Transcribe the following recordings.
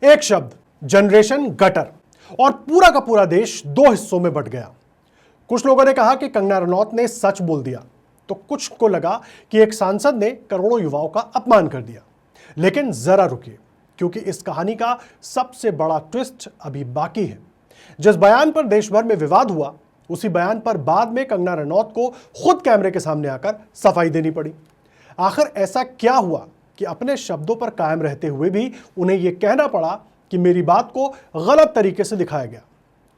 एक शब्द generation gutter और पूरा का पूरा देश दो हिस्सों में बंट गया। कुछ लोगों ने कहा कि कंगना रनौत ने सच बोल दिया, तो कुछ को लगा कि एक सांसद ने करोड़ों युवाओं का अपमान कर दिया। लेकिन जरा रुकिए, क्योंकि इस कहानी का सबसे बड़ा ट्विस्ट अभी बाकी है। जिस बयान पर देश भर में विवाद हुआ, उसी बयान पर बाद में कंगना रनौत को खुद कैमरे के सामने आकर सफाई देनी पड़ी। आखिर ऐसा क्या हुआ कि अपने शब्दों पर कायम रहते हुए भी उन्हें यह कहना पड़ा कि मेरी बात को गलत तरीके से दिखाया गया?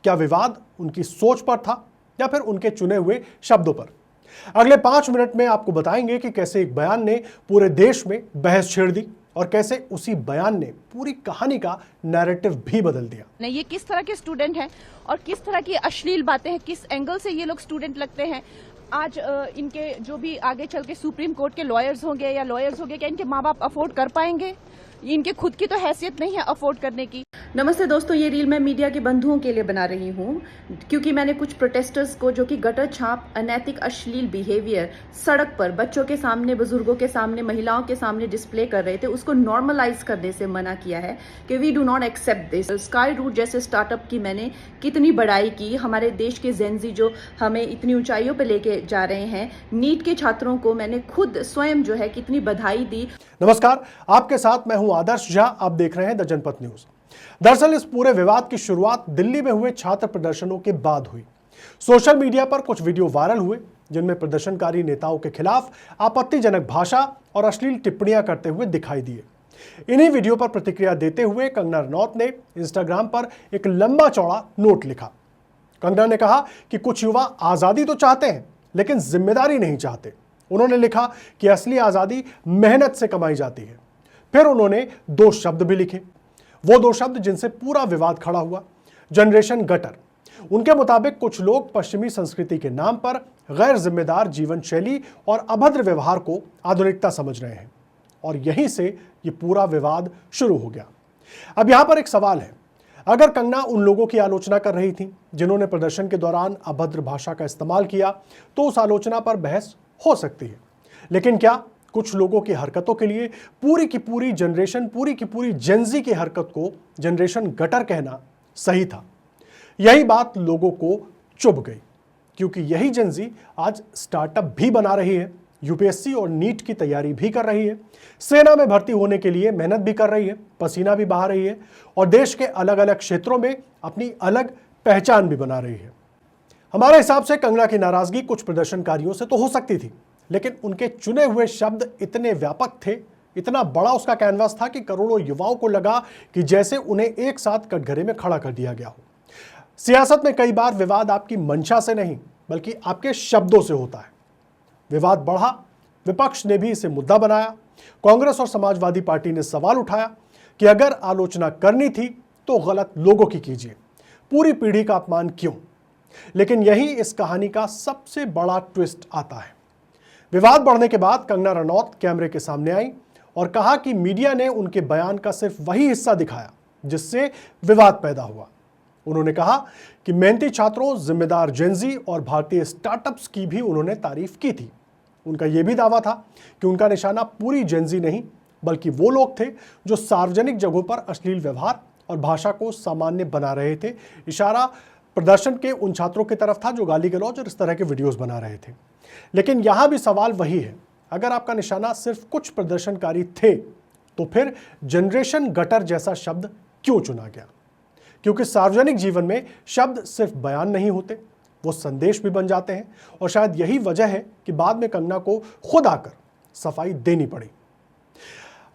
क्या विवाद उनकी सोच पर था या फिर उनके चुने हुए शब्दों पर? अगले 5 मिनट में आपको बताएंगे कि कैसे एक बयान ने पूरे देश में बहस छेड़ दी और कैसे उसी बयान ने पूरी कहानी का नैरेटिव भी बदल दिया। नहीं, ये किस तरह के स्टूडेंट हैं और किस तरह की अश्लील बातें हैं, किस एंगल से ये लोग स्टूडेंट लगते हैं। आज इनके जो भी आगे चल के सुप्रीम कोर्ट के लॉयर्स होंगे क्या इनके माँ बाप अफोर्ड कर पाएंगे? इनके खुद की तो हैसियत नहीं है अफोर्ड करने की। नमस्ते दोस्तों, ये रील मैं मीडिया के बंधुओं के लिए बना रही हूँ, क्योंकि मैंने कुछ प्रोटेस्टर्स को जो कि गटर छाप, अनैतिक, अश्लील बिहेवियर सड़क पर बच्चों के सामने, बुजुर्गों के सामने, महिलाओं के सामने डिस्प्ले कर रहे थे, उसको नॉर्मलाइज करने से मना किया है कि we do not accept this. Skyroot जैसे स्टार्टअप की मैंने कितनी बड़ाई की, हमारे देश के जेनजी जो हमें इतनी ऊंचाइयों पर लेके जा रहे हैं, नीट के छात्रों को मैंने खुद स्वयं जो है कितनी बधाई दी। नमस्कार, आपके साथ मैं हूं आदर्श झा। आप देख रहे हैं द जनपथ न्यूज। दरअसल इस पूरे विवाद की शुरुआत दिल्ली में हुए छात्र प्रदर्शनों के बाद हुई। सोशल मीडिया पर कुछ वीडियो वायरल हुए जिनमें प्रदर्शनकारी नेताओं के खिलाफ आपत्तिजनक भाषा और अश्लील टिप्पणियां करते हुए दिखाई दिए। इन्हीं वीडियो पर प्रतिक्रिया देते हुए कंगना रनौत ने इंस्टाग्राम पर एक लंबा चौड़ा नोट लिखा। कंगना ने कहा कि कुछ युवा आजादी तो चाहते हैं, लेकिन जिम्मेदारी नहीं चाहते। उन्होंने लिखा कि असली आजादी मेहनत से कमाई जाती है। फिर उन्होंने 2 शब्द भी लिखे, वो 2 शब्द जिनसे पूरा विवाद खड़ा हुआ, जनरेशन गटर। उनके मुताबिक कुछ लोग पश्चिमी संस्कृति के नाम पर गैर जिम्मेदार जीवन शैली और अभद्र व्यवहार को आधुनिकता समझ रहे हैं, और यहीं से ये पूरा विवाद शुरू हो गया। अब यहां पर एक सवाल है, अगर कंगना उन लोगों की आलोचना कर रही थी जिन्होंने प्रदर्शन के दौरान अभद्र भाषा का इस्तेमाल किया, तो उस आलोचना पर बहस हो सकती है। लेकिन क्या कुछ लोगों की हरकतों के लिए पूरी की पूरी जनरेशन, पूरी की पूरी जेनजी की हरकत को जनरेशन गटर कहना सही था? यही बात लोगों को चुभ गई, क्योंकि यही जेनजी आज स्टार्टअप भी बना रही है, यूपीएससी और नीट की तैयारी भी कर रही है, सेना में भर्ती होने के लिए मेहनत भी कर रही है, पसीना भी बहा रही है, और देश के अलग अलग क्षेत्रों में अपनी अलग पहचान भी बना रही है। हमारे हिसाब से कंगना की नाराजगी कुछ प्रदर्शनकारियों से तो हो सकती थी, लेकिन उनके चुने हुए शब्द इतने व्यापक थे, इतना बड़ा उसका कैनवास था कि करोड़ों युवाओं को लगा कि जैसे उन्हें एक साथ कटघरे में खड़ा कर दिया गया हो। सियासत में कई बार विवाद आपकी मंशा से नहीं, बल्कि आपके शब्दों से होता है। विवाद बढ़ा, विपक्ष ने भी इसे मुद्दा बनाया। कांग्रेस और समाजवादी पार्टी ने सवाल उठाया कि अगर आलोचना करनी थी तो गलत लोगों की कीजिए, पूरी पीढ़ी का अपमान क्यों? लेकिन यही इस कहानी का सबसे बड़ा ट्विस्ट आता है। विवाद बढ़ने के बाद कंगना रनौत कैमरे के सामने आई और कहा कि मीडिया ने उनके बयान का सिर्फ वही हिस्सा दिखाया जिससे विवाद पैदा हुआ। उन्होंने कहा कि मेहनती छात्रों, जिम्मेदार जेनजी और भारतीय स्टार्टअप्स की भी उन्होंने तारीफ की थी। उनका यह भी दावा था कि उनका निशाना पूरी जेनजी नहीं, बल्कि वो लोग थे जो सार्वजनिक जगहों पर अश्लील व्यवहार और भाषा को सामान्य बना रहे थे। इशारा प्रदर्शन के उन छात्रों की तरफ था जो गाली गलौज और इस तरह के वीडियोस बना रहे थे। लेकिन यहां भी सवाल वही है, अगर आपका निशाना सिर्फ कुछ प्रदर्शनकारी थे, तो फिर जनरेशन गटर जैसा शब्द क्यों चुना गया? क्योंकि सार्वजनिक जीवन में शब्द सिर्फ बयान नहीं होते, वो संदेश भी बन जाते हैं, और शायद यही वजह है कि बाद में कंगना को खुद आकर सफाई देनी पड़ी।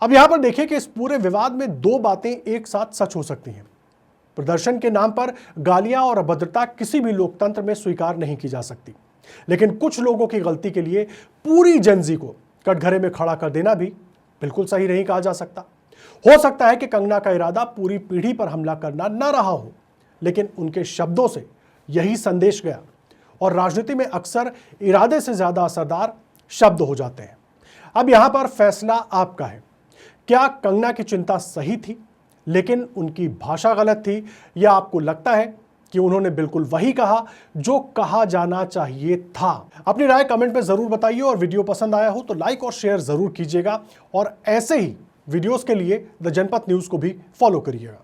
अब यहां पर देखिए कि इस पूरे विवाद में 2 बातें एक साथ सच हो सकती हैं। प्रदर्शन के नाम पर गालियां और अभद्रता किसी भी लोकतंत्र में स्वीकार नहीं की जा सकती, लेकिन कुछ लोगों की गलती के लिए पूरी जेनजी को कटघरे में खड़ा कर देना भी बिल्कुल सही नहीं कहा जा सकता। हो सकता है कि कंगना का इरादा पूरी पीढ़ी पर हमला करना न रहा हो, लेकिन उनके शब्दों से यही संदेश गया, और राजनीति में अक्सर इरादे से ज्यादा असरदार शब्द हो जाते हैं। अब यहां पर फैसला आपका है। क्या कंगना की चिंता सही थी लेकिन उनकी भाषा गलत थी, या आपको लगता है कि उन्होंने बिल्कुल वही कहा जो कहा जाना चाहिए था? अपनी राय कमेंट में जरूर बताइए, और वीडियो पसंद आया हो तो लाइक और शेयर जरूर कीजिएगा, और ऐसे ही वीडियोस के लिए द जनपथ न्यूज को भी फॉलो करिएगा।